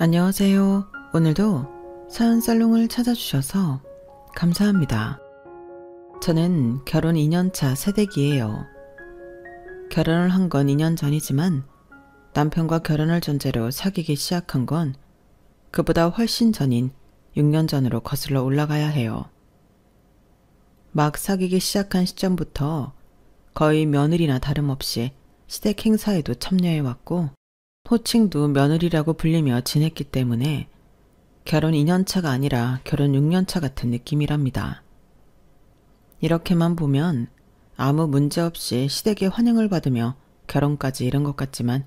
안녕하세요. 오늘도 사연살롱을 찾아주셔서 감사합니다. 저는 결혼 2년차 새댁이에요. 결혼을 한 건 2년 전이지만 남편과 결혼을 전제로 사귀기 시작한 건 그보다 훨씬 전인 6년 전으로 거슬러 올라가야 해요. 막 사귀기 시작한 시점부터 거의 며느리나 다름없이 시댁 행사에도 참여해왔고 호칭도 며느리라고 불리며 지냈기 때문에 결혼 2년차가 아니라 결혼 6년차 같은 느낌이랍니다. 이렇게만 보면 아무 문제 없이 시댁의 환영을 받으며 결혼까지 이른 것 같지만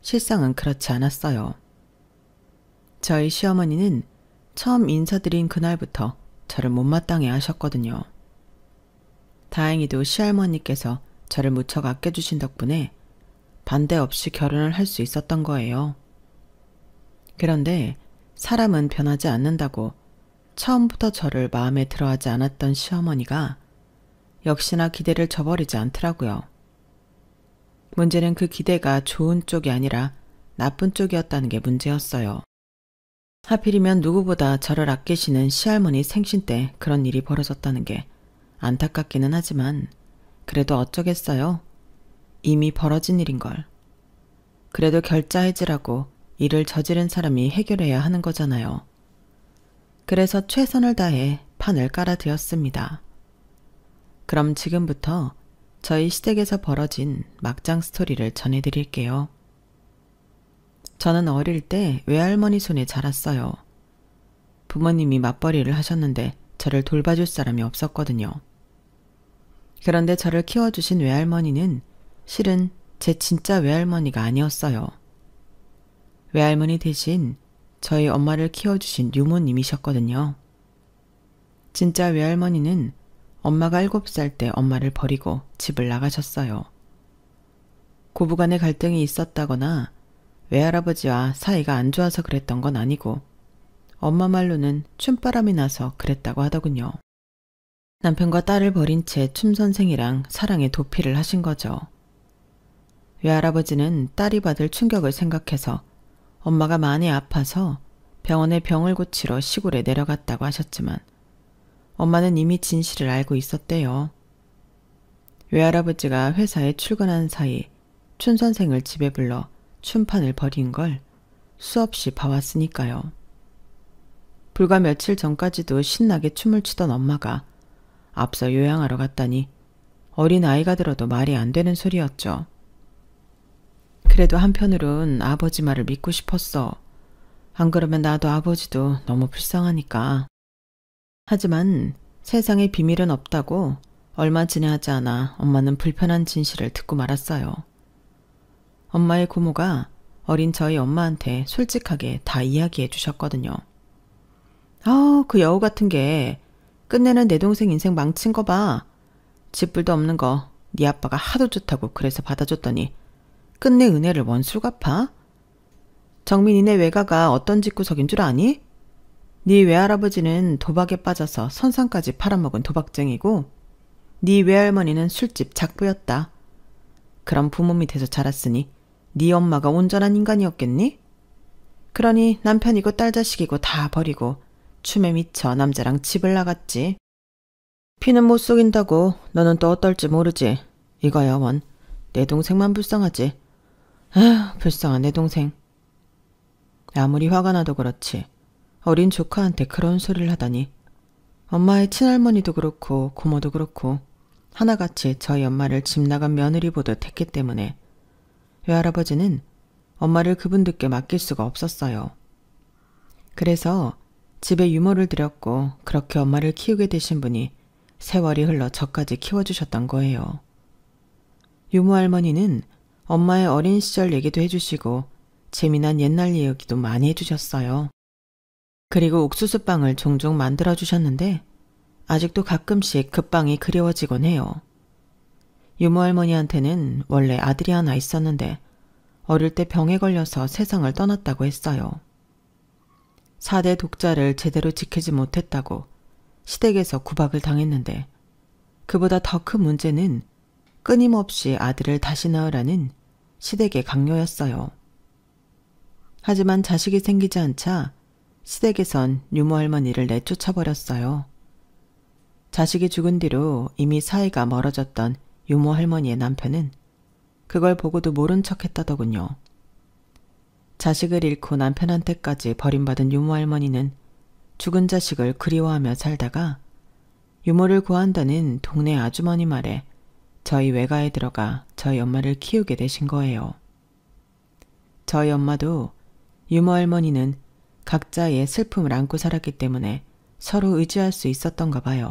실상은 그렇지 않았어요. 저희 시어머니는 처음 인사드린 그날부터 저를 못마땅해 하셨거든요. 다행히도 시할머니께서 저를 무척 아껴주신 덕분에 반대 없이 결혼을 할 수 있었던 거예요. 그런데 사람은 변하지 않는다고 처음부터 저를 마음에 들어하지 않았던 시어머니가 역시나 기대를 저버리지 않더라고요. 문제는 그 기대가 좋은 쪽이 아니라 나쁜 쪽이었다는 게 문제였어요. 하필이면 누구보다 저를 아끼시는 시할머니 생신 때 그런 일이 벌어졌다는 게 안타깝기는 하지만 그래도 어쩌겠어요. 이미 벌어진 일인걸. 그래도 결자해지라고 일을 저지른 사람이 해결해야 하는 거잖아요. 그래서 최선을 다해 판을 깔아드렸습니다. 그럼 지금부터 저희 시댁에서 벌어진 막장 스토리를 전해드릴게요. 저는 어릴 때 외할머니 손에 자랐어요. 부모님이 맞벌이를 하셨는데 저를 돌봐줄 사람이 없었거든요. 그런데 저를 키워주신 외할머니는 실은 제 진짜 외할머니가 아니었어요. 외할머니 대신 저희 엄마를 키워주신 유모님이셨거든요. 진짜 외할머니는 엄마가 7살 때 엄마를 버리고 집을 나가셨어요. 고부간의 갈등이 있었다거나 외할아버지와 사이가 안 좋아서 그랬던 건 아니고 엄마 말로는 춤바람이 나서 그랬다고 하더군요. 남편과 딸을 버린 채 춤선생이랑 사랑의 도피를 하신 거죠. 외할아버지는 딸이 받을 충격을 생각해서 엄마가 많이 아파서 병원에 병을 고치러 시골에 내려갔다고 하셨지만 엄마는 이미 진실을 알고 있었대요. 외할아버지가 회사에 출근한 사이 춘선생을 집에 불러 춤판을 벌인 걸 수없이 봐왔으니까요. 불과 며칠 전까지도 신나게 춤을 추던 엄마가 앞서 요양하러 갔다니 어린 아이가 들어도 말이 안 되는 소리였죠. 그래도 한편으론 아버지 말을 믿고 싶었어. 안 그러면 나도 아버지도 너무 불쌍하니까. 하지만 세상에 비밀은 없다고 얼마 지나지 않아 엄마는 불편한 진실을 듣고 말았어요. 엄마의 고모가 어린 저희 엄마한테 솔직하게 다 이야기해 주셨거든요. 그 여우 같은 게 끝내는 내 동생 인생 망친 거 봐. 집불도 없는 거 네 아빠가 하도 좋다고 그래서 받아줬더니 끝내 은혜를 원수로 갚아? 정민이네 외가가 어떤 집구석인 줄 아니? 네 외할아버지는 도박에 빠져서 선상까지 팔아먹은 도박쟁이고 네 외할머니는 술집 작부였다. 그럼 부모 밑에서 자랐으니 네 엄마가 온전한 인간이었겠니? 그러니 남편이고 딸 자식이고 다 버리고 춤에 미쳐 남자랑 집을 나갔지. 피는 못 속인다고 너는 또 어떨지 모르지. 이거야 원. 내 동생만 불쌍하지. 아휴, 불쌍한 내 동생. 아무리 화가 나도 그렇지 어린 조카한테 그런 소리를 하다니. 엄마의 친할머니도 그렇고 고모도 그렇고 하나같이 저희 엄마를 집 나간 며느리 보듯 했기 때문에 외할아버지는 엄마를 그분들께 맡길 수가 없었어요. 그래서 집에 유모를 들였고 그렇게 엄마를 키우게 되신 분이 세월이 흘러 저까지 키워주셨던 거예요. 유모 할머니는 엄마의 어린 시절 얘기도 해주시고 재미난 옛날 이야기도 많이 해주셨어요. 그리고 옥수수빵을 종종 만들어주셨는데 아직도 가끔씩 그 빵이 그리워지곤 해요. 유모 할머니한테는 원래 아들이 하나 있었는데 어릴 때 병에 걸려서 세상을 떠났다고 했어요. 4대 독자를 제대로 지키지 못했다고 시댁에서 구박을 당했는데 그보다 더 큰 문제는 끊임없이 아들을 다시 낳으라는 시댁의 강요였어요. 하지만 자식이 생기지 않자 시댁에선 유모 할머니를 내쫓아버렸어요. 자식이 죽은 뒤로 이미 사이가 멀어졌던 유모 할머니의 남편은 그걸 보고도 모른 척 했다더군요. 자식을 잃고 남편한테까지 버림받은 유모 할머니는 죽은 자식을 그리워하며 살다가 유모를 구한다는 동네 아주머니 말에 저희 외가에 들어가 저희 엄마를 키우게 되신 거예요. 저희 엄마도 유모 할머니는 각자의 슬픔을 안고 살았기 때문에 서로 의지할 수 있었던가 봐요.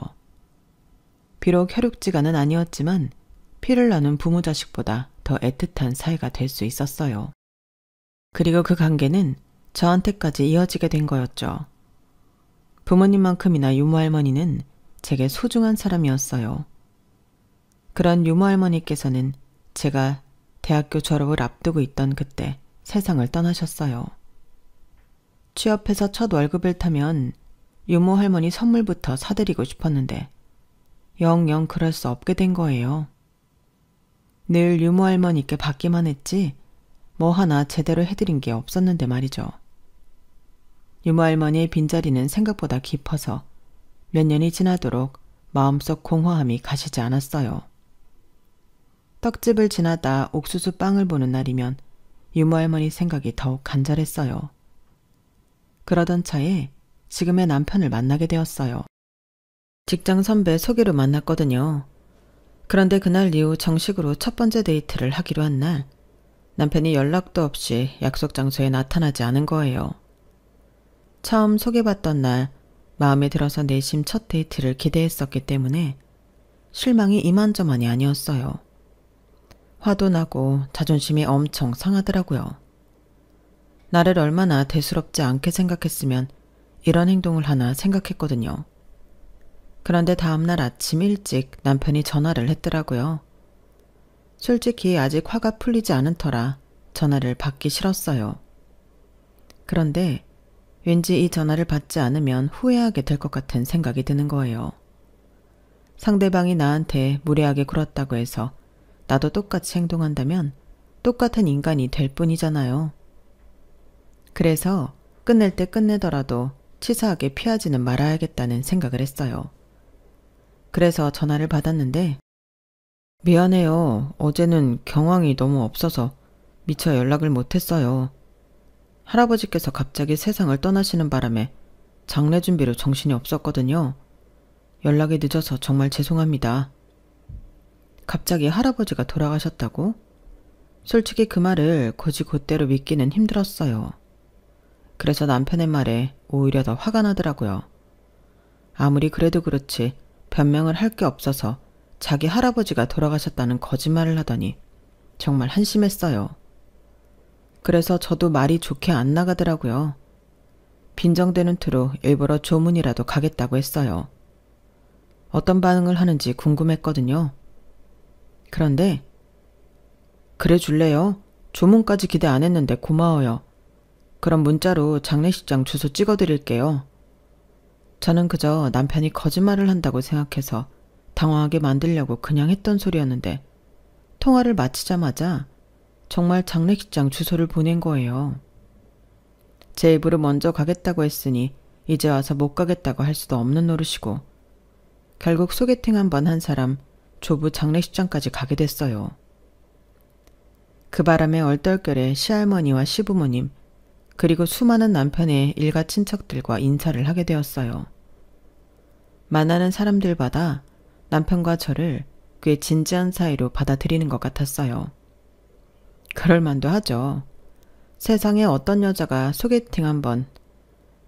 비록 혈육지간은 아니었지만 피를 나눈 부모 자식보다 더 애틋한 사이가 될 수 있었어요. 그리고 그 관계는 저한테까지 이어지게 된 거였죠. 부모님만큼이나 유모 할머니는 제게 소중한 사람이었어요. 그런 유모 할머니께서는 제가 대학교 졸업을 앞두고 있던 그때 세상을 떠나셨어요. 취업해서 첫 월급을 타면 유모 할머니 선물부터 사드리고 싶었는데 영영 그럴 수 없게 된 거예요. 늘 유모 할머니께 받기만 했지 뭐 하나 제대로 해드린 게 없었는데 말이죠. 유모 할머니의 빈자리는 생각보다 깊어서 몇 년이 지나도록 마음속 공허함이 가시지 않았어요. 떡집을 지나다 옥수수 빵을 보는 날이면 유모 할머니 생각이 더욱 간절했어요. 그러던 차에 지금의 남편을 만나게 되었어요. 직장 선배 소개로 만났거든요. 그런데 그날 이후 정식으로 첫 번째 데이트를 하기로 한 날 남편이 연락도 없이 약속 장소에 나타나지 않은 거예요. 처음 소개받던 날 마음에 들어서 내심 첫 데이트를 기대했었기 때문에 실망이 이만저만이 아니었어요. 화도 나고 자존심이 엄청 상하더라고요. 나를 얼마나 대수롭지 않게 생각했으면 이런 행동을 하나 생각했거든요. 그런데 다음날 아침 일찍 남편이 전화를 했더라고요. 솔직히 아직 화가 풀리지 않은 터라 전화를 받기 싫었어요. 그런데 왠지 이 전화를 받지 않으면 후회하게 될 것 같은 생각이 드는 거예요. 상대방이 나한테 무례하게 굴었다고 해서 나도 똑같이 행동한다면 똑같은 인간이 될 뿐이잖아요. 그래서 끝낼 때 끝내더라도 치사하게 피하지는 말아야겠다는 생각을 했어요. 그래서 전화를 받았는데 미안해요. 어제는 경황이 너무 없어서 미처 연락을 못했어요. 할아버지께서 갑자기 세상을 떠나시는 바람에 장례 준비로 정신이 없었거든요. 연락이 늦어서 정말 죄송합니다. 갑자기 할아버지가 돌아가셨다고? 솔직히 그 말을 곧이곧대로 믿기는 힘들었어요. 그래서 남편의 말에 오히려 더 화가 나더라고요. 아무리 그래도 그렇지 변명을 할 게 없어서 자기 할아버지가 돌아가셨다는 거짓말을 하더니 정말 한심했어요. 그래서 저도 말이 좋게 안 나가더라고요. 빈정대는 투로 일부러 조문이라도 가겠다고 했어요. 어떤 반응을 하는지 궁금했거든요. 그런데 그래 줄래요? 조문까지 기대 안 했는데 고마워요. 그럼 문자로 장례식장 주소 찍어드릴게요. 저는 그저 남편이 거짓말을 한다고 생각해서 당황하게 만들려고 그냥 했던 소리였는데 통화를 마치자마자 정말 장례식장 주소를 보낸 거예요. 제 입으로 먼저 가겠다고 했으니 이제 와서 못 가겠다고 할 수도 없는 노릇이고 결국 소개팅 한번 한 사람 조부 장례식장까지 가게 됐어요. 그 바람에 얼떨결에 시할머니와 시부모님 그리고 수많은 남편의 일가 친척들과 인사를 하게 되었어요. 만나는 사람들마다 남편과 저를 꽤 진지한 사이로 받아들이는 것 같았어요. 그럴 만도 하죠. 세상에 어떤 여자가 소개팅 한번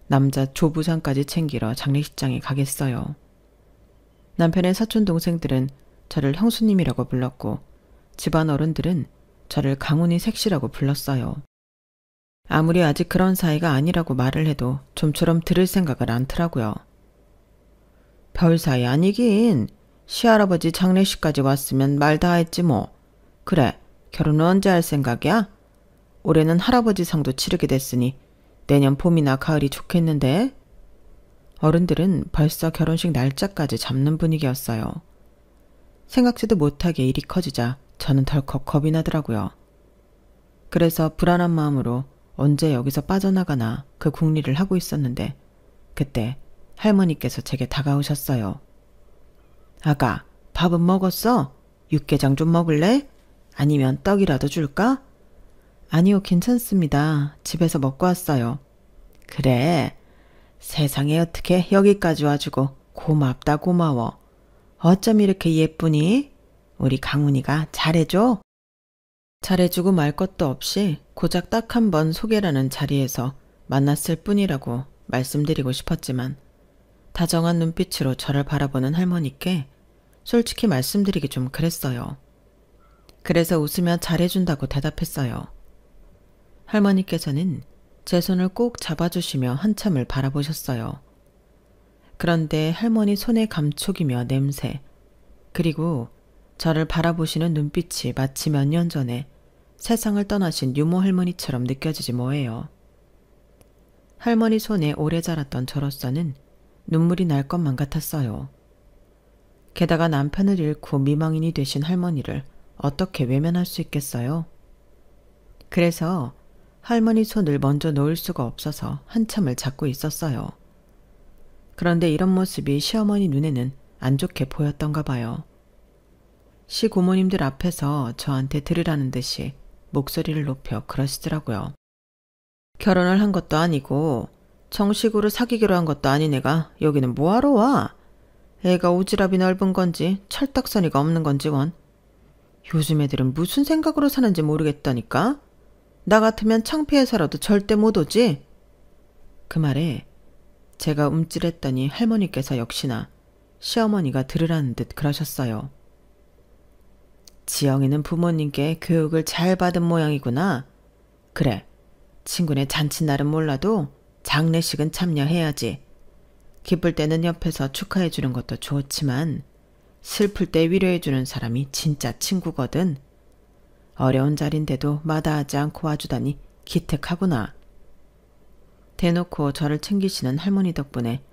남자 조부상까지 챙기러 장례식장에 가겠어요. 남편의 사촌 동생들은 저를 형수님이라고 불렀고 집안 어른들은 저를 강훈이 색시라고 불렀어요. 아무리 아직 그런 사이가 아니라고 말을 해도 좀처럼 들을 생각을 않더라고요. 별 사이 아니긴. 시할아버지 장례식까지 왔으면 말 다 했지 뭐. 그래, 결혼은 언제 할 생각이야? 올해는 할아버지 상도 치르게 됐으니 내년 봄이나 가을이 좋겠는데? 어른들은 벌써 결혼식 날짜까지 잡는 분위기였어요. 생각지도 못하게 일이 커지자 저는 덜컥 겁이 나더라고요. 그래서 불안한 마음으로 언제 여기서 빠져나가나 그 궁리를 하고 있었는데 그때 할머니께서 제게 다가오셨어요. 아가, 밥은 먹었어? 육개장 좀 먹을래? 아니면 떡이라도 줄까? 아니요, 괜찮습니다. 집에서 먹고 왔어요. 그래. 세상에 어떻게 여기까지 와주고 고맙다 고마워. 어쩜 이렇게 예쁘니? 우리 강훈이가 잘해줘? 잘해주고 말 것도 없이 고작 딱 한 번 소개라는 자리에서 만났을 뿐이라고 말씀드리고 싶었지만 다정한 눈빛으로 저를 바라보는 할머니께 솔직히 말씀드리기 좀 그랬어요. 그래서 웃으며 잘해준다고 대답했어요. 할머니께서는 제 손을 꼭 잡아주시며 한참을 바라보셨어요. 그런데 할머니 손의 감촉이며 냄새, 그리고 저를 바라보시는 눈빛이 마치 몇 년 전에 세상을 떠나신 유모 할머니처럼 느껴지지 뭐예요. 할머니 손에 오래 자랐던 저로서는 눈물이 날 것만 같았어요. 게다가 남편을 잃고 미망인이 되신 할머니를 어떻게 외면할 수 있겠어요? 그래서 할머니 손을 먼저 놓을 수가 없어서 한참을 잡고 있었어요. 그런데 이런 모습이 시어머니 눈에는 안 좋게 보였던가 봐요. 시고모님들 앞에서 저한테 들으라는 듯이 목소리를 높여 그러시더라고요. 결혼을 한 것도 아니고 정식으로 사귀기로 한 것도 아닌 애가 여기는 뭐하러 와? 애가 오지랖이 넓은 건지 철딱서니가 없는 건지 원. 요즘 애들은 무슨 생각으로 사는지 모르겠다니까? 나 같으면 창피해서라도 절대 못 오지? 그 말에 제가 움찔했더니 할머니께서 역시나 시어머니가 들으라는 듯 그러셨어요. 지영이는 부모님께 교육을 잘 받은 모양이구나. 그래, 친구네 잔칫날은 몰라도 장례식은 참여해야지. 기쁠 때는 옆에서 축하해주는 것도 좋지만 슬플 때 위로해주는 사람이 진짜 친구거든. 어려운 자리인데도 마다하지 않고 와주다니 기특하구나. 대놓고 저를 챙기시는 할머니 덕분에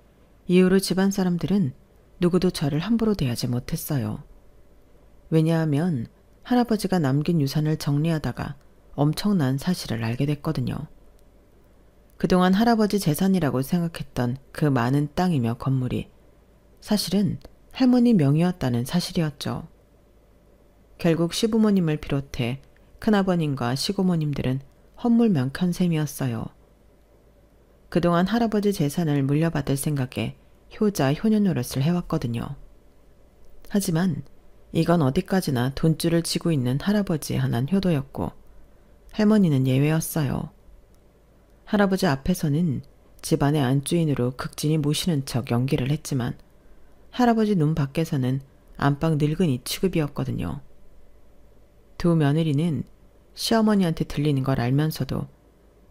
이후로 집안 사람들은 누구도 저를 함부로 대하지 못했어요. 왜냐하면 할아버지가 남긴 유산을 정리하다가 엄청난 사실을 알게 됐거든요. 그동안 할아버지 재산이라고 생각했던 그 많은 땅이며 건물이 사실은 할머니 명의였다는 사실이었죠. 결국 시부모님을 비롯해 큰아버님과 시고모님들은 헛물명칸 셈이었어요. 그동안 할아버지 재산을 물려받을 생각에 효자 효녀 노릇을 해왔거든요. 하지만 이건 어디까지나 돈줄을 치고 있는 할아버지의 한한 효도였고 할머니는 예외였어요. 할아버지 앞에서는 집안의 안주인으로 극진히 모시는 척 연기를 했지만 할아버지 눈 밖에서는 안방 늙은이 취급이었거든요. 두 며느리는 시어머니한테 들리는 걸 알면서도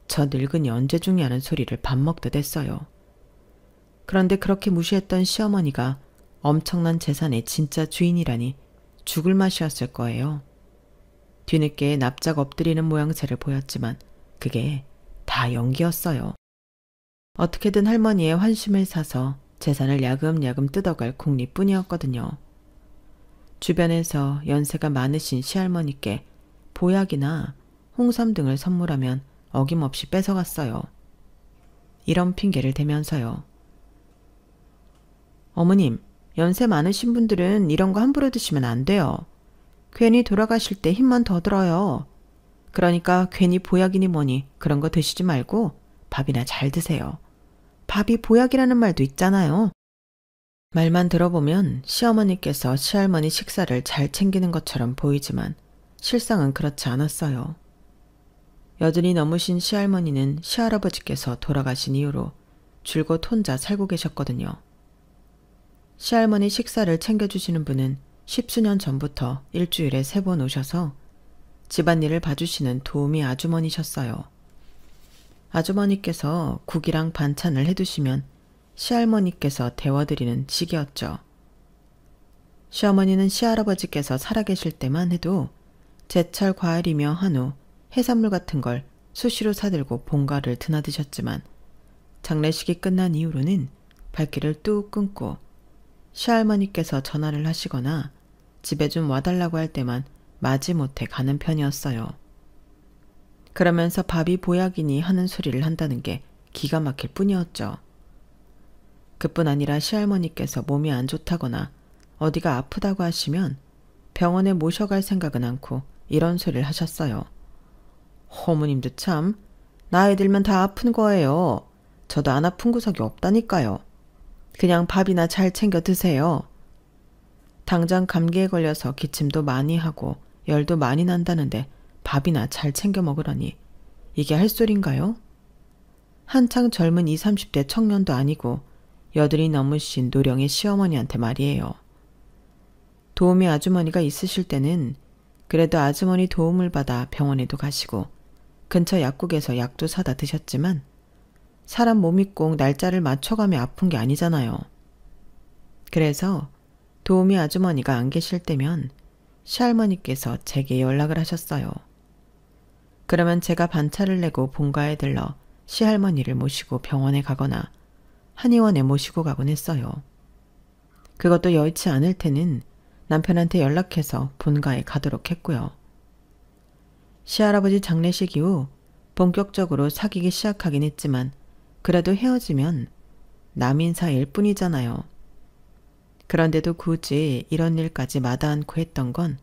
저 늙은이 언제 죽냐는 소리를 밥 먹듯 했어요. 그런데 그렇게 무시했던 시어머니가 엄청난 재산의 진짜 주인이라니 죽을 맛이었을 거예요. 뒤늦게 납작 엎드리는 모양새를 보였지만 그게 다 연기였어요. 어떻게든 할머니의 환심을 사서 재산을 야금야금 뜯어갈 궁리뿐이었거든요. 주변에서 연세가 많으신 시할머니께 보약이나 홍삼 등을 선물하면 어김없이 뺏어갔어요. 이런 핑계를 대면서요. 어머님, 연세 많으신 분들은 이런 거 함부로 드시면 안 돼요. 괜히 돌아가실 때 힘만 더 들어요. 그러니까 괜히 보약이니 뭐니 그런 거 드시지 말고 밥이나 잘 드세요. 밥이 보약이라는 말도 있잖아요. 말만 들어보면 시어머니께서 시할머니 식사를 잘 챙기는 것처럼 보이지만 실상은 그렇지 않았어요. 여든이 넘으신 시할머니는 시할아버지께서 돌아가신 이후로 줄곧 혼자 살고 계셨거든요. 시할머니 식사를 챙겨주시는 분은 10수년 전부터 일주일에 3번 오셔서 집안일을 봐주시는 도우미 아주머니셨어요. 아주머니께서 국이랑 반찬을 해두시면 시할머니께서 데워드리는 식이었죠. 시어머니는 시할아버지께서 살아계실 때만 해도 제철 과일이며 한우, 해산물 같은 걸 수시로 사들고 본가를 드나드셨지만 장례식이 끝난 이후로는 발길을 뚝 끊고 시할머니께서 전화를 하시거나 집에 좀 와달라고 할 때만 마지못해 가는 편이었어요. 그러면서 밥이 보약이니 하는 소리를 한다는 게 기가 막힐 뿐이었죠. 그뿐 아니라 시할머니께서 몸이 안 좋다거나 어디가 아프다고 하시면 병원에 모셔갈 생각은 않고 이런 소리를 하셨어요. 어머님도 참, 나이 들면 다 아픈 거예요. 저도 안 아픈 구석이 없다니까요. 그냥 밥이나 잘 챙겨 드세요. 당장 감기에 걸려서 기침도 많이 하고 열도 많이 난다는데 밥이나 잘 챙겨 먹으라니 이게 할 소린가요? 한창 젊은 20, 30대 청년도 아니고 여든이 넘으신 노령의 시어머니한테 말이에요. 도우미 아주머니가 있으실 때는 그래도 아주머니 도움을 받아 병원에도 가시고 근처 약국에서 약도 사다 드셨지만 사람 몸이 꼭 날짜를 맞춰가며 아픈 게 아니잖아요. 그래서 도우미 아주머니가 안 계실 때면 시할머니께서 제게 연락을 하셨어요. 그러면 제가 반차를 내고 본가에 들러 시할머니를 모시고 병원에 가거나 한의원에 모시고 가곤 했어요. 그것도 여의치 않을 때는 남편한테 연락해서 본가에 가도록 했고요. 시할아버지 장례식 이후 본격적으로 사귀기 시작하긴 했지만 그래도 헤어지면 남인 사이일 뿐이잖아요. 그런데도 굳이 이런 일까지 마다 않고 했던 건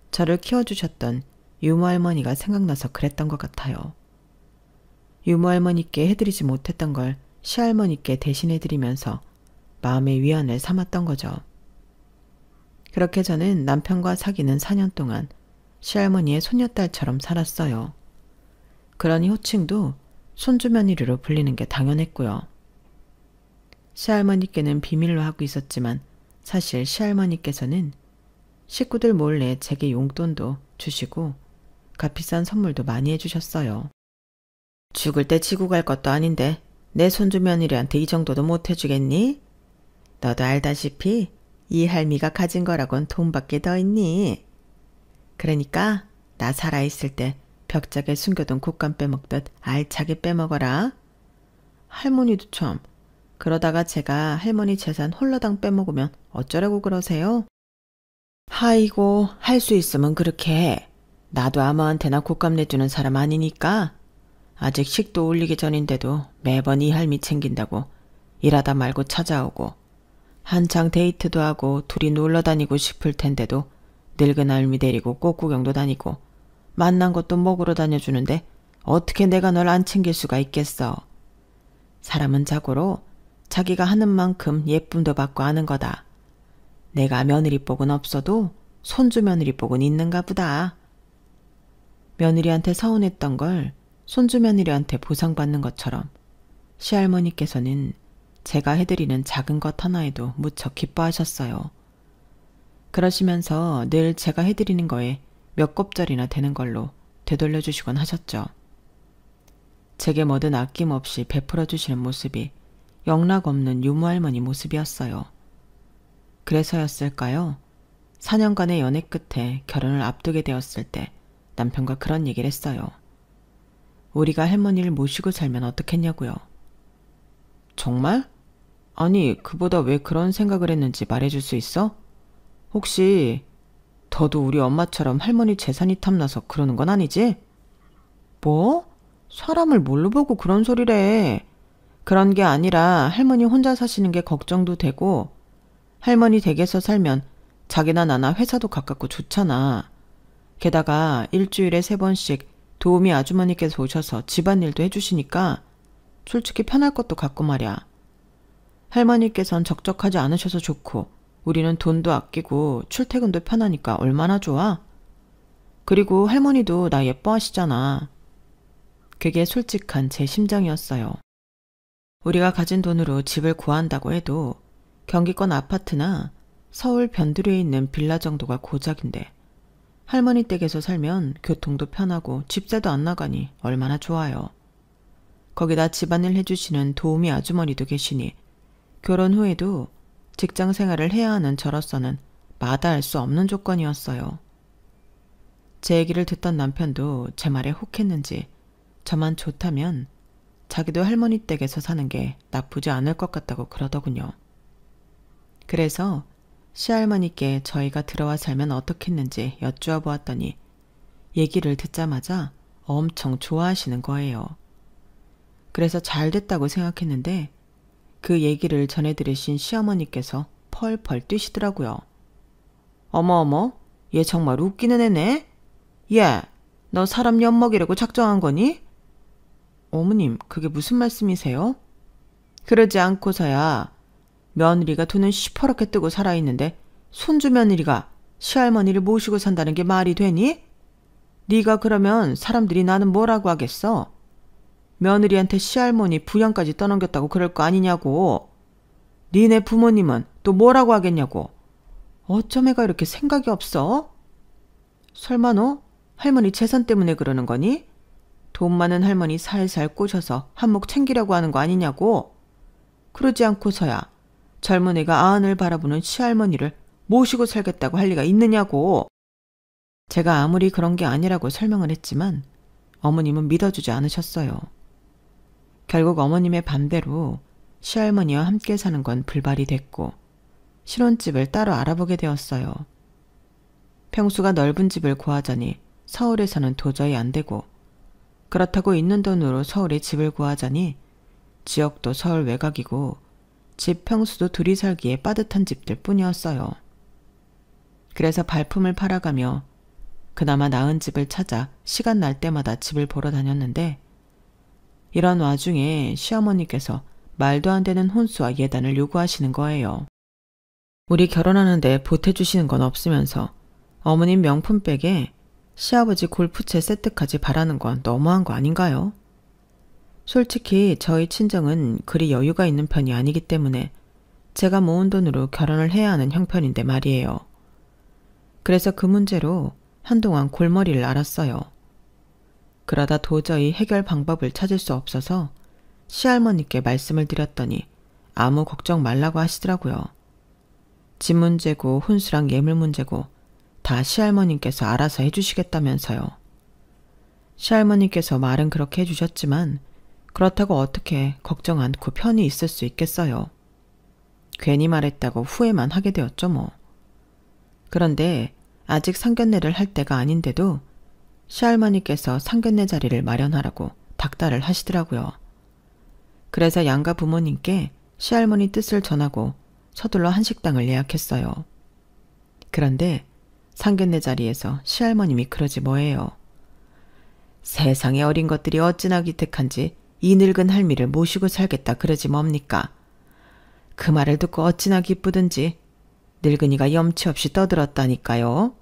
저를 키워주셨던 유모할머니가 생각나서 그랬던 것 같아요. 유모할머니께 해드리지 못했던 걸 시할머니께 대신해드리면서 마음의 위안을 삼았던 거죠. 그렇게 저는 남편과 사귀는 4년 동안 시할머니의 손녀딸처럼 살았어요. 그러니 호칭도 손주며느리로 불리는 게 당연했고요. 시할머니께는 비밀로 하고 있었지만 사실 시할머니께서는 식구들 몰래 제게 용돈도 주시고 값비싼 선물도 많이 해주셨어요. 죽을 때 지고 갈 것도 아닌데 내 손주 며느리한테 이 정도도 못 해주겠니? 너도 알다시피 이 할미가 가진 거라곤 돈밖에 더 있니? 그러니까 나 살아있을 때 벽짝에 숨겨둔 곶감 빼먹듯 알차게 빼먹어라. 할머니도 참, 그러다가 제가 할머니 재산 홀라당 빼먹으면 어쩌라고 그러세요? 아이고, 할 수 있으면 그렇게 해. 나도 아무한테나 곶감 내주는 사람 아니니까. 아직 식도 올리기 전인데도 매번 이 할미 챙긴다고 일하다 말고 찾아오고 한창 데이트도 하고 둘이 놀러 다니고 싶을 텐데도 늙은 할미 데리고 꽃구경도 다니고 만난 것도 먹으러 다녀주는데 어떻게 내가 널 안 챙길 수가 있겠어. 사람은 자고로 자기가 하는 만큼 예쁨도 받고 하는 거다. 내가 며느리복은 없어도 손주 며느리복은 있는가 보다. 며느리한테 서운했던 걸 손주 며느리한테 보상받는 것처럼 시할머니께서는 제가 해드리는 작은 것 하나에도 무척 기뻐하셨어요. 그러시면서 늘 제가 해드리는 거에 몇 곱절이나 되는 걸로 되돌려주시곤 하셨죠. 제게 뭐든 아낌없이 베풀어주시는 모습이 영락없는 유모할머니 모습이었어요. 그래서였을까요? 4년간의 연애 끝에 결혼을 앞두게 되었을 때 남편과 그런 얘기를 했어요. 우리가 할머니를 모시고 살면 어떻겠냐고요. 정말? 아니, 그보다 왜 그런 생각을 했는지 말해줄 수 있어? 혹시 너도 우리 엄마처럼 할머니 재산이 탐나서 그러는 건 아니지? 뭐? 사람을 뭘로 보고 그런 소리래. 그런 게 아니라 할머니 혼자 사시는 게 걱정도 되고 할머니 댁에서 살면 자기나 나나 회사도 가깝고 좋잖아. 게다가 일주일에 3번씩 도우미 아주머니께서 오셔서 집안일도 해주시니까 솔직히 편할 것도 같고 말이야. 할머니께선 적적하지 않으셔서 좋고 우리는 돈도 아끼고 출퇴근도 편하니까 얼마나 좋아. 그리고 할머니도 나 예뻐하시잖아. 그게 솔직한 제 심정이었어요. 우리가 가진 돈으로 집을 구한다고 해도 경기권 아파트나 서울 변두리에 있는 빌라 정도가 고작인데 할머니 댁에서 살면 교통도 편하고 집세도 안 나가니 얼마나 좋아요. 거기다 집안일 해주시는 도우미 아주머니도 계시니 결혼 후에도 직장 생활을 해야 하는 저로서는 마다할 수 없는 조건이었어요. 제 얘기를 듣던 남편도 제 말에 혹했는지 저만 좋다면 자기도 할머니 댁에서 사는 게 나쁘지 않을 것 같다고 그러더군요. 그래서 시할머니께 저희가 들어와 살면 어떻겠는지 여쭈어 보았더니 얘기를 듣자마자 엄청 좋아하시는 거예요. 그래서 잘 됐다고 생각했는데 그 얘기를 전해 들으신 시어머니께서 펄펄 뛰시더라고요. 어머, 얘 정말 웃기는 애네? 얘, 너 사람 엿먹이려고 작정한 거니? 어머님, 그게 무슨 말씀이세요? 그러지 않고서야 며느리가 돈은 시퍼렇게 뜨고 살아있는데 손주 며느리가 시할머니를 모시고 산다는 게 말이 되니? 네가 그러면 사람들이 나는 뭐라고 하겠어? 며느리한테 시할머니 부양까지 떠넘겼다고 그럴 거 아니냐고. 니네 부모님은 또 뭐라고 하겠냐고. 어쩜 애가 이렇게 생각이 없어? 설마 너 할머니 재산 때문에 그러는 거니? 돈 많은 할머니 살살 꼬셔서 한몫 챙기려고 하는 거 아니냐고. 그러지 않고서야 젊은 애가 아흔을 바라보는 시할머니를 모시고 살겠다고 할 리가 있느냐고. 제가 아무리 그런 게 아니라고 설명을 했지만 어머님은 믿어주지 않으셨어요. 결국 어머님의 반대로 시할머니와 함께 사는 건 불발이 됐고 신혼집을 따로 알아보게 되었어요. 평수가 넓은 집을 구하자니 서울에서는 도저히 안 되고 그렇다고 있는 돈으로 서울에 집을 구하자니 지역도 서울 외곽이고 집 평수도 둘이 살기에 빠듯한 집들 뿐이었어요. 그래서 발품을 팔아가며 그나마 나은 집을 찾아 시간 날 때마다 집을 보러 다녔는데 이런 와중에 시어머니께서 말도 안 되는 혼수와 예단을 요구하시는 거예요. 우리 결혼하는데 보태주시는 건 없으면서 어머님 명품백에 시아버지 골프채 세트까지 바라는 건 너무한 거 아닌가요? 솔직히 저희 친정은 그리 여유가 있는 편이 아니기 때문에 제가 모은 돈으로 결혼을 해야 하는 형편인데 말이에요. 그래서 그 문제로 한동안 골머리를 앓았어요. 그러다 도저히 해결 방법을 찾을 수 없어서 시할머니께 말씀을 드렸더니 아무 걱정 말라고 하시더라고요. 집 문제고 혼수랑 예물 문제고 다 시할머님께서 알아서 해주시겠다면서요. 시할머니께서 말은 그렇게 해주셨지만 그렇다고 어떻게 걱정 않고 편히 있을 수 있겠어요. 괜히 말했다고 후회만 하게 되었죠 뭐. 그런데 아직 상견례를 할 때가 아닌데도 시할머니께서 상견례 자리를 마련하라고 닥달을 하시더라고요. 그래서 양가 부모님께 시할머니 뜻을 전하고 서둘러 한식당을 예약했어요. 그런데 상견례 자리에서 시할머님이 그러지 뭐예요. 세상에 어린 것들이 어찌나 기특한지 이 늙은 할미를 모시고 살겠다 그러지 뭡니까. 그 말을 듣고 어찌나 기쁘든지 늙은이가 염치 없이 떠들었다니까요.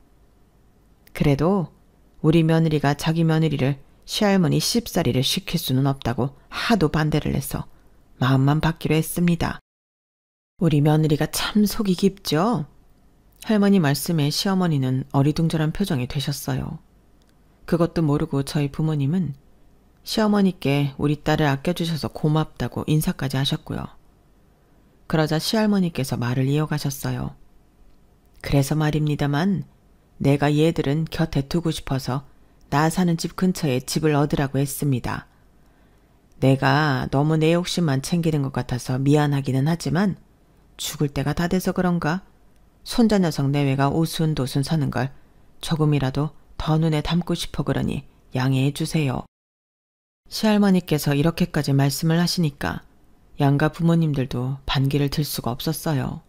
그래도 우리 며느리가 자기 며느리를 시할머니 씹사리를 시킬 수는 없다고 하도 반대를 해서 마음만 받기로 했습니다. 우리 며느리가 참 속이 깊죠? 할머니 말씀에 시어머니는 어리둥절한 표정이 되셨어요. 그것도 모르고 저희 부모님은 시어머니께 우리 딸을 아껴주셔서 고맙다고 인사까지 하셨고요. 그러자 시할머니께서 말을 이어가셨어요. 그래서 말입니다만 내가 얘들은 곁에 두고 싶어서 나 사는 집 근처에 집을 얻으라고 했습니다. 내가 너무 내 욕심만 챙기는 것 같아서 미안하기는 하지만 죽을 때가 다 돼서 그런가 손자 녀석 내외가 오순도순 사는 걸 조금이라도 더 눈에 담고 싶어 그러니 양해해 주세요. 시할머니께서 이렇게까지 말씀을 하시니까 양가 부모님들도 반기를 들 수가 없었어요.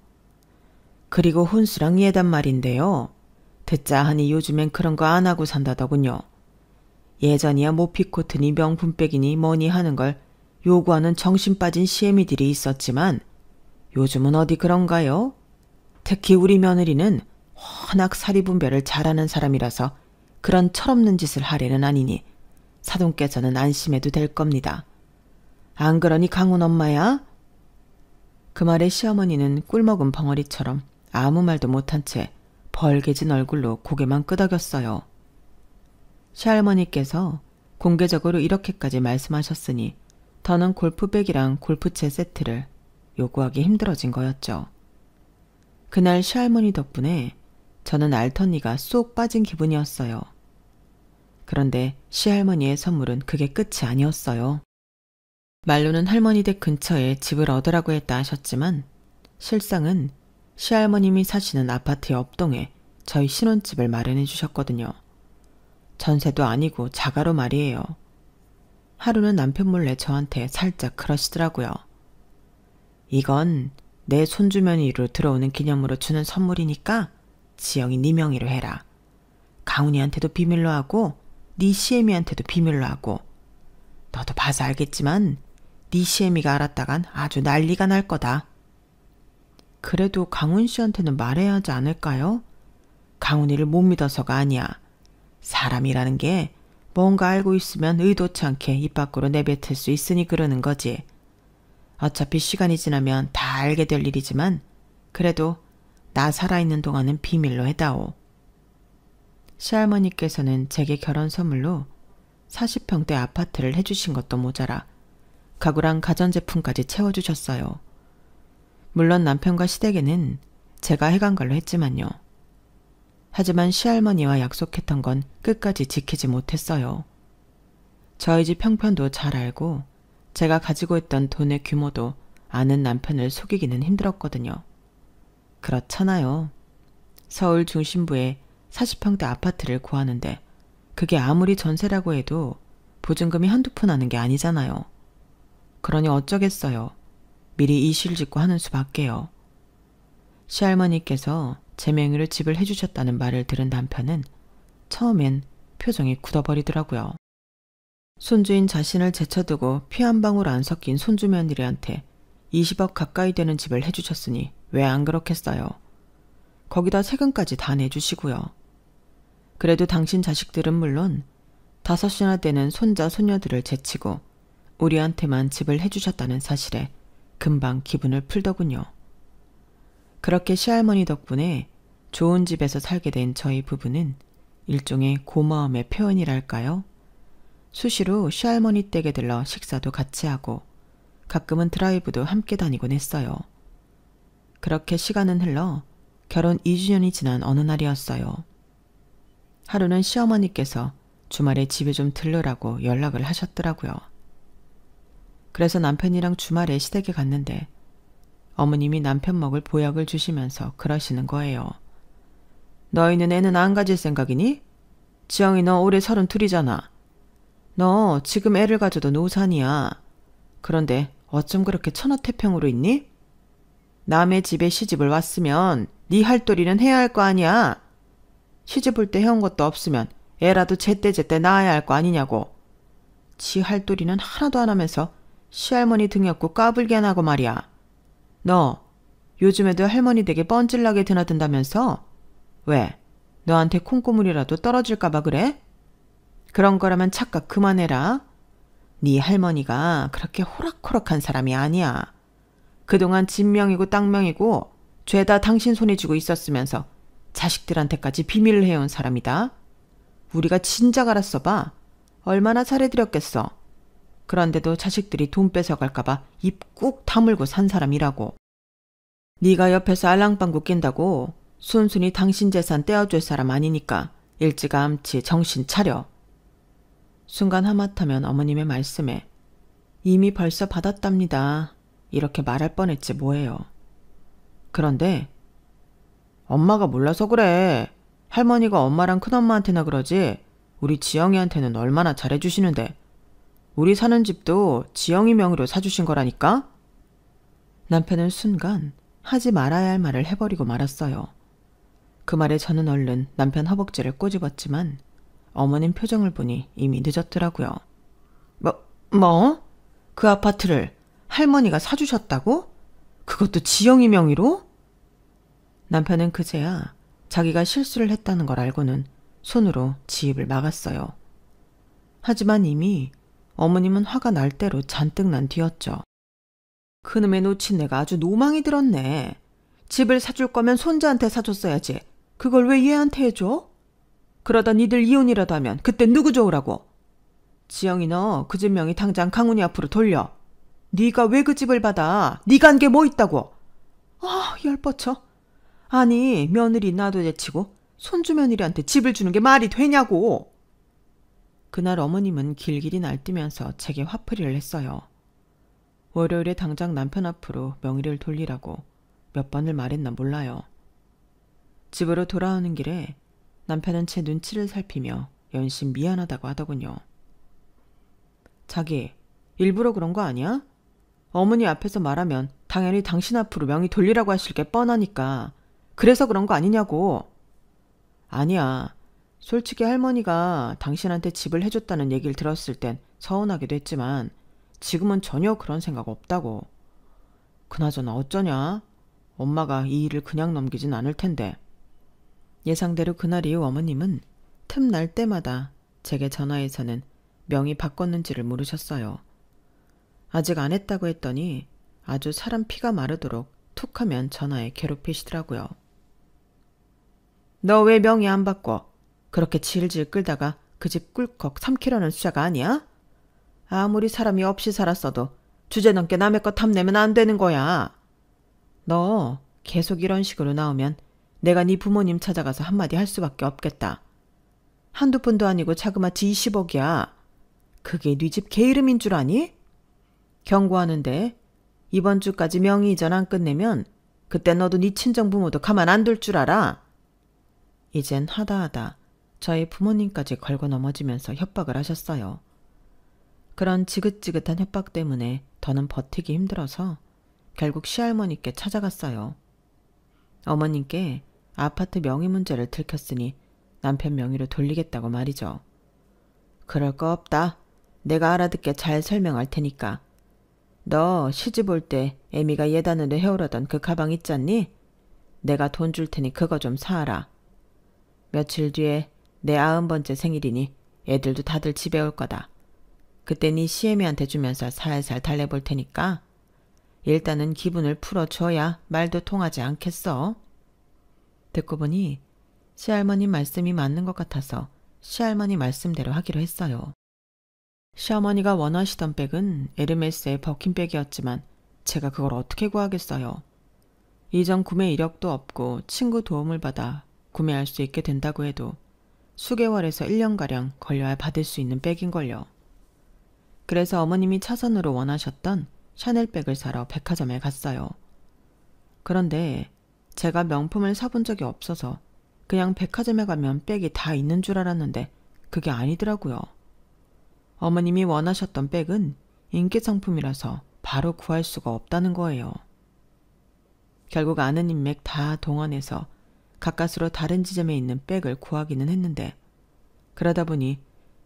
그리고 혼수랑 예단 말인데요. 듣자 하니 요즘엔 그런 거 안 하고 산다더군요. 예전이야 모피코트니 명품백이니 뭐니 하는 걸 요구하는 정신 빠진 시애미들이 있었지만 요즘은 어디 그런가요? 특히 우리 며느리는 워낙 사리분별을 잘하는 사람이라서 그런 철없는 짓을 하려는 아니니 사돈께서는 안심해도 될 겁니다. 안 그러니 강훈 엄마야? 그 말에 시어머니는 꿀먹은 벙어리처럼 아무 말도 못한 채 벌개진 얼굴로 고개만 끄덕였어요. 시할머니께서 공개적으로 이렇게까지 말씀하셨으니 더는 골프백이랑 골프채 세트를 요구하기 힘들어진 거였죠. 그날 시할머니 덕분에 저는 알턴니가 쏙 빠진 기분이었어요. 그런데 시할머니의 선물은 그게 끝이 아니었어요. 말로는 할머니 댁 근처에 집을 얻으라고 했다 하셨지만 실상은 시할머님이 사시는 아파트 옆동에 저희 신혼집을 마련해 주셨거든요. 전세도 아니고 자가로 말이에요. 하루는 남편 몰래 저한테 살짝 그러시더라고요. 이건 내 손주며느리로 들어오는 기념으로 주는 선물이니까 지영이 네 명의로 해라. 강훈이한테도 비밀로 하고 네 시애미한테도 비밀로 하고 너도 봐서 알겠지만 네 시애미가 알았다간 아주 난리가 날 거다. 그래도 강훈 씨한테는 말해야 하지 않을까요? 강훈이를 못 믿어서가 아니야. 사람이라는 게 뭔가 알고 있으면 의도치 않게 입 밖으로 내뱉을 수 있으니 그러는 거지. 어차피 시간이 지나면 다 알게 될 일이지만 그래도 나 살아있는 동안은 비밀로 해다오. 시할머니께서는 제게 결혼 선물로 40평대 아파트를 해주신 것도 모자라 가구랑 가전제품까지 채워주셨어요. 물론 남편과 시댁에는 제가 해간 걸로 했지만요. 하지만 시할머니와 약속했던 건 끝까지 지키지 못했어요. 저희 집 형편도 잘 알고 제가 가지고 있던 돈의 규모도 아는 남편을 속이기는 힘들었거든요. 그렇잖아요. 서울 중심부에 40평대 아파트를 구하는데 그게 아무리 전세라고 해도 보증금이 한두 푼 하는 게 아니잖아요. 그러니 어쩌겠어요. 미리 이실 짓고 하는 수밖에요. 시할머니께서 제 명의로 집을 해주셨다는 말을 들은 남편은 처음엔 표정이 굳어버리더라고요. 손주인 자신을 제쳐두고 피 한 방울 안 섞인 손주 며느리한테 20억 가까이 되는 집을 해주셨으니 왜 안 그렇겠어요. 거기다 세금까지 다 내주시고요. 그래도 당신 자식들은 물론 5이나 되는 손자 손녀들을 제치고 우리한테만 집을 해주셨다는 사실에 금방 기분을 풀더군요. 그렇게 시할머니 덕분에 좋은 집에서 살게 된 저희 부부는 일종의 고마움의 표현이랄까요? 수시로 시할머니 댁에 들러 식사도 같이 하고 가끔은 드라이브도 함께 다니곤 했어요. 그렇게 시간은 흘러 결혼 2주년이 지난 어느 날이었어요. 하루는 시어머니께서 주말에 집에 좀 들르라고 연락을 하셨더라고요. 그래서 남편이랑 주말에 시댁에 갔는데 어머님이 남편 먹을 보약을 주시면서 그러시는 거예요. 너희는 애는 안 가질 생각이니? 지영이 너 올해 32이잖아. 너 지금 애를 가져도 노산이야. 그런데 어쩜 그렇게 천하태평으로 있니? 남의 집에 시집을 왔으면 네 할도리는 해야 할 거 아니야. 시집 올 때 해온 것도 없으면 애라도 제때제때 낳아야 할 거 아니냐고. 지 할도리는 하나도 안 하면서 시할머니 등 엮고 까불게 안 하고 말이야. 너 요즘에도 할머니 댁에 뻔질나게 드나든다면서? 왜? 너한테 콩고물이라도 떨어질까 봐 그래? 그런 거라면 착각 그만해라. 네 할머니가 그렇게 호락호락한 사람이 아니야. 그동안 집명이고 땅명이고 죄다 당신 손에 쥐고 있었으면서 자식들한테까지 비밀을 해온 사람이다. 우리가 진작 알았어 봐. 얼마나 잘해드렸겠어. 그런데도 자식들이 돈 뺏어갈까 봐 입 꾹 다물고 산 사람이라고. 네가 옆에서 알랑방구 낀다고 순순히 당신 재산 떼어줄 사람 아니니까 일찌감치 정신 차려. 순간 하마터면 어머님의 말씀에 이미 벌써 받았답니다. 이렇게 말할 뻔했지 뭐예요. 그런데 엄마가 몰라서 그래. 할머니가 엄마랑 큰엄마한테나 그러지 우리 지영이한테는 얼마나 잘해주시는데. 우리 사는 집도 지영이 명의로 사주신 거라니까? 남편은 순간 하지 말아야 할 말을 해버리고 말았어요. 그 말에 저는 얼른 남편 허벅지를 꼬집었지만 어머님 표정을 보니 이미 늦었더라고요. 뭐? 그 아파트를 할머니가 사주셨다고? 그것도 지영이 명의로? 남편은 그제야 자기가 실수를 했다는 걸 알고는 손으로 지 입을 막았어요. 하지만 이미 어머님은 화가 날 대로 잔뜩 난 뒤였죠. 그놈의 노친네가 아주 노망이 들었네. 집을 사줄 거면 손자한테 사줬어야지. 그걸 왜 얘한테 해줘? 그러다 니들 이혼이라도 하면 그때 누구 좋으라고? 지영이 너 그 집 명의 당장 강훈이 앞으로 돌려. 네가 왜 그 집을 받아? 네가 한 게 뭐 있다고? 아, 열뻗쳐. 아니, 며느리 나도 제치고 손주 며느리한테 집을 주는 게 말이 되냐고. 그날 어머님은 길길이 날뛰면서 제게 화풀이를 했어요. 월요일에 당장 남편 앞으로 명의를 돌리라고 몇 번을 말했나 몰라요. 집으로 돌아오는 길에 남편은 제 눈치를 살피며 연신 미안하다고 하더군요. 자기, 일부러 그런 거 아니야? 어머니 앞에서 말하면 당연히 당신 앞으로 명의 돌리라고 하실 게 뻔하니까. 그래서 그런 거 아니냐고. 아니야. 솔직히 할머니가 당신한테 집을 해줬다는 얘기를 들었을 땐 서운하기도 했지만 지금은 전혀 그런 생각 없다고. 그나저나 어쩌냐? 엄마가 이 일을 그냥 넘기진 않을 텐데. 예상대로 그날 이후 어머님은 틈날 때마다 제게 전화해서는 명의 바꿨는지를 물으셨어요. 아직 안 했다고 했더니 아주 사람 피가 마르도록 툭하면 전화에 괴롭히시더라고요. 너 왜 명의 안 바꿔? 그렇게 질질 끌다가 그 집 꿀꺽 삼키려는 수자가 아니야? 아무리 사람이 없이 살았어도 주제넘게 남의 것 탐내면 안 되는 거야. 너 계속 이런 식으로 나오면 내가 네 부모님 찾아가서 한마디 할 수밖에 없겠다. 한두 푼도 아니고 자그마치 20억이야. 그게 네 집 개 이름인 줄 아니? 경고하는데 이번 주까지 명의 이전 안 끝내면 그때 너도 네 친정 부모도 가만 안 둘 줄 알아. 이젠 하다하다 저희 부모님까지 걸고 넘어지면서 협박을 하셨어요. 그런 지긋지긋한 협박 때문에 더는 버티기 힘들어서 결국 시할머니께 찾아갔어요. 어머님께 아파트 명의 문제를 들켰으니 남편 명의로 돌리겠다고 말이죠. 그럴 거 없다. 내가 알아듣게 잘 설명할 테니까. 너 시집 올 때 애미가 예단으로 해오라던 그 가방 있잖니? 내가 돈 줄 테니 그거 좀 사라. 며칠 뒤에 내 90번째 생일이니 애들도 다들 집에 올 거다. 그때 네 시애미한테 주면서 살살 달래볼 테니까 일단은 기분을 풀어줘야 말도 통하지 않겠어. 듣고 보니 시할머니 말씀이 맞는 것 같아서 시할머니 말씀대로 하기로 했어요. 시어머니가 원하시던 백은 에르메스의 버킨백이었지만 제가 그걸 어떻게 구하겠어요. 이전 구매 이력도 없고 친구 도움을 받아 구매할 수 있게 된다고 해도 수개월에서 1년가량 걸려야 받을 수 있는 백인걸요. 그래서 어머님이 차선으로 원하셨던 샤넬백을 사러 백화점에 갔어요. 그런데 제가 명품을 사본 적이 없어서 그냥 백화점에 가면 백이 다 있는 줄 알았는데 그게 아니더라고요. 어머님이 원하셨던 백은 인기 상품이라서 바로 구할 수가 없다는 거예요. 결국 아는 인맥 다 동원해서 가까스로 다른 지점에 있는 백을 구하기는 했는데 그러다 보니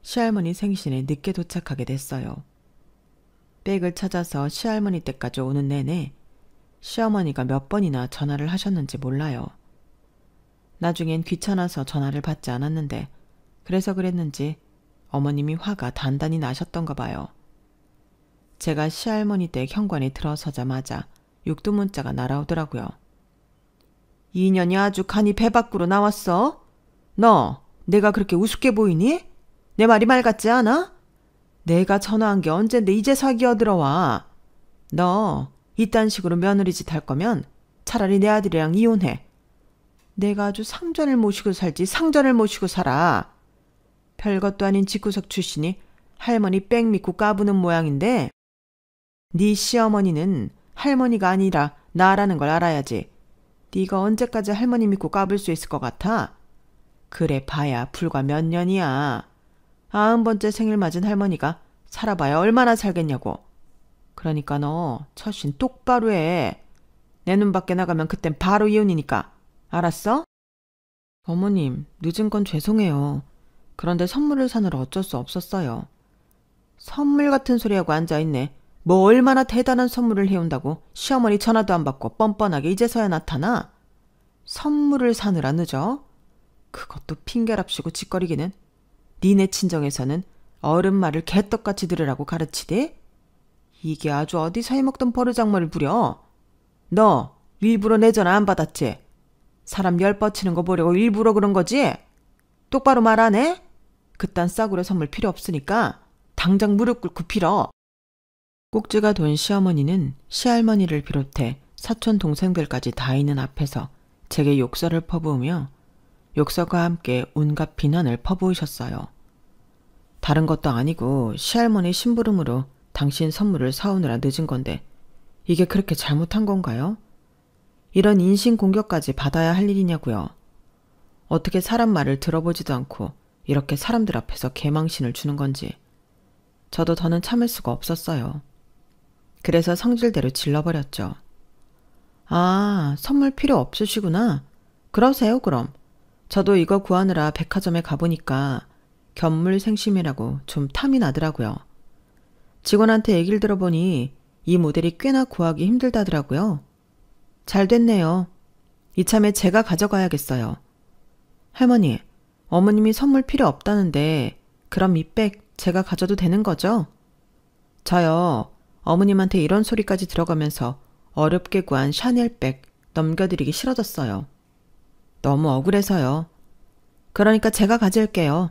시할머니 생신에 늦게 도착하게 됐어요. 백을 찾아서 시할머니 댁까지 오는 내내 시어머니가 몇 번이나 전화를 하셨는지 몰라요. 나중엔 귀찮아서 전화를 받지 않았는데 그래서 그랬는지 어머님이 화가 단단히 나셨던가 봐요. 제가 시할머니 댁 현관에 들어서자마자 육두문자가 날아오더라고요. 이년이 아주 간이 배 밖으로 나왔어? 너 내가 그렇게 우습게 보이니? 내 말이 말 같지 않아? 내가 전화한 게 언젠데 이제서 기어들어와. 너 이딴 식으로 며느리짓 할 거면 차라리 내 아들이랑 이혼해. 내가 아주 상전을 모시고 살지 상전을 모시고 살아. 별것도 아닌 집구석 출신이 할머니 백 믿고 까부는 모양인데 네 시어머니는 할머니가 아니라 나라는 걸 알아야지. 네가 언제까지 할머니 믿고 까불 수 있을 것 같아? 그래 봐야 불과 몇 년이야. 90번째 생일 맞은 할머니가 살아봐야 얼마나 살겠냐고. 그러니까 너 처신 똑바로 해. 내 눈 밖에 나가면 그땐 바로 이혼이니까. 알았어? 어머님, 늦은 건 죄송해요. 그런데 선물을 사느라 어쩔 수 없었어요. 선물 같은 소리하고 앉아있네. 뭐 얼마나 대단한 선물을 해온다고 시어머니 전화도 안 받고 뻔뻔하게 이제서야 나타나? 선물을 사느라 늦어? 그것도 핑계랍시고 짓거리기는. 니네 친정에서는 어른 말을 개떡같이 들으라고 가르치대? 이게 아주 어디서 해먹던 버르장머를 부려? 너 일부러 내 전화 안 받았지? 사람 열 뻗치는 거 보려고 일부러 그런 거지? 똑바로 말 안 해? 그딴 싸구려 선물 필요 없으니까 당장 무릎 꿇고 빌어. 꼭지가 돈 시어머니는 시할머니를 비롯해 사촌 동생들까지 다 있는 앞에서 제게 욕설을 퍼부으며 욕설과 함께 온갖 비난을 퍼부으셨어요. 다른 것도 아니고 시할머니 심부름으로 당신 선물을 사오느라 늦은 건데 이게 그렇게 잘못한 건가요? 이런 인신공격까지 받아야 할 일이냐고요. 어떻게 사람 말을 들어보지도 않고 이렇게 사람들 앞에서 개망신을 주는 건지. 저도 더는 참을 수가 없었어요. 그래서 성질대로 질러버렸죠. 아, 선물 필요 없으시구나. 그러세요, 그럼. 저도 이거 구하느라 백화점에 가보니까 견물생심이라고 좀 탐이 나더라고요. 직원한테 얘기를 들어보니 이 모델이 꽤나 구하기 힘들다더라고요. 잘 됐네요. 이참에 제가 가져가야겠어요. 할머니, 어머님이 선물 필요 없다는데 그럼 이 백 제가 가져도 되는 거죠? 저요, 어머님한테 이런 소리까지 들어가면서 어렵게 구한 샤넬백 넘겨드리기 싫어졌어요. 너무 억울해서요. 그러니까 제가 가질게요.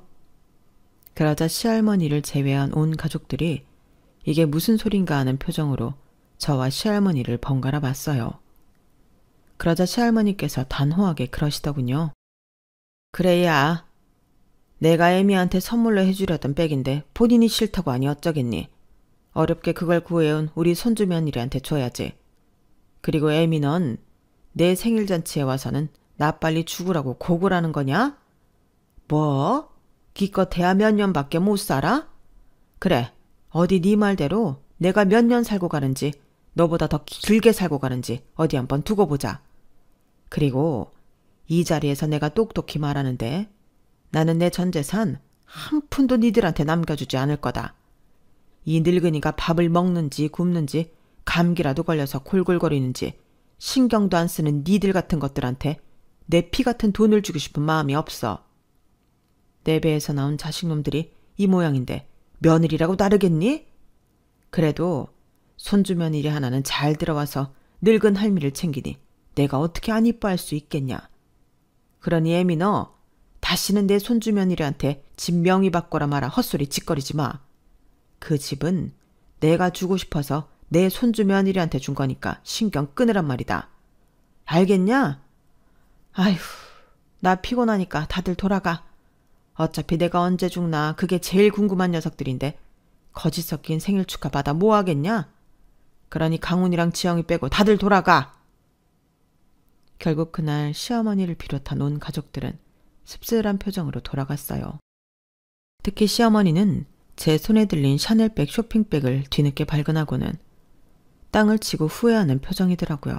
그러자 시할머니를 제외한 온 가족들이 이게 무슨 소린가 하는 표정으로 저와 시할머니를 번갈아 봤어요. 그러자 시할머니께서 단호하게 그러시더군요. 그래야 내가 애미한테 선물로 해주려던 백인데 본인이 싫다고 하니 어쩌겠니. 어렵게 그걸 구해온 우리 손주 며느리한테 줘야지. 그리고 애미 넌 내 생일잔치에 와서는 나 빨리 죽으라고 고글하는 거냐? 뭐? 기껏 해야 몇 년밖에 못 살아? 그래, 어디 네 말대로 내가 몇 년 살고 가는지 너보다 더 길게 살고 가는지 어디 한번 두고 보자. 그리고 이 자리에서 내가 똑똑히 말하는데 나는 내 전 재산 한 푼도 니들한테 남겨주지 않을 거다. 이 늙은이가 밥을 먹는지 굶는지 감기라도 걸려서 골골거리는지 신경도 안 쓰는 니들 같은 것들한테 내 피 같은 돈을 주고 싶은 마음이 없어. 내 배에서 나온 자식놈들이 이 모양인데 며느리라고 나르겠니? 그래도 손주 며느리 하나는 잘 들어와서 늙은 할미를 챙기니 내가 어떻게 안 이뻐할 수 있겠냐. 그러니 애미 너 다시는 내 손주 며느리한테 집 명의 바꿔라 마라 헛소리 짓거리지 마. 그 집은 내가 주고 싶어서 내 손주 며느리한테 준 거니까 신경 끄느란 말이다. 알겠냐? 아휴, 나 피곤하니까 다들 돌아가. 어차피 내가 언제 죽나 그게 제일 궁금한 녀석들인데 거짓 섞인 생일 축하 받아 뭐 하겠냐? 그러니 강훈이랑 지영이 빼고 다들 돌아가. 결국 그날 시어머니를 비롯한 온 가족들은 씁쓸한 표정으로 돌아갔어요. 특히 시어머니는 제 손에 들린 샤넬백 쇼핑백을 뒤늦게 발견하고는 땅을 치고 후회하는 표정이더라고요.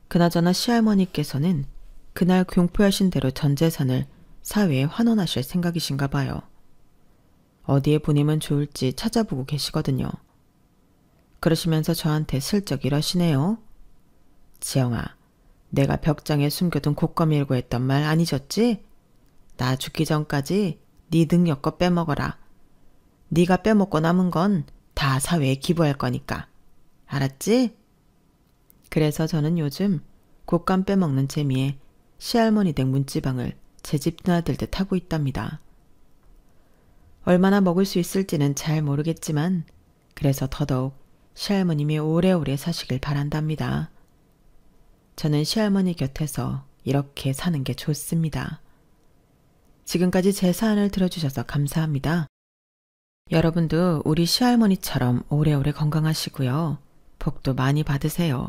그나저나 시할머니께서는 그날 공포하신 대로 전 재산을 사회에 환원하실 생각이신가 봐요. 어디에 보내면 좋을지 찾아보고 계시거든요. 그러시면서 저한테 슬쩍 이러시네요. 지영아, 내가 벽장에 숨겨둔 곶감이라고 했던 말 안 잊었지? 나 죽기 전까지 네 능력껏 빼먹어라. 네가 빼먹고 남은 건 다 사회에 기부할 거니까. 알았지? 그래서 저는 요즘 곶감 빼먹는 재미에 시할머니 댁 문지방을 제 집 드나들듯 하고 있답니다. 얼마나 먹을 수 있을지는 잘 모르겠지만 그래서 더더욱 시할머님이 오래오래 사시길 바란답니다. 저는 시할머니 곁에서 이렇게 사는 게 좋습니다. 지금까지 제 사연을 들어주셔서 감사합니다. 여러분도 우리 시할머니처럼 오래오래 건강하시고요. 복도 많이 받으세요.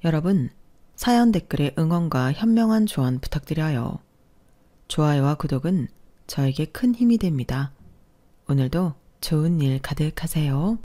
여러분, 사연 댓글에 응원과 현명한 조언 부탁드려요. 좋아요와 구독은 저에게 큰 힘이 됩니다. 오늘도 좋은 일 가득하세요.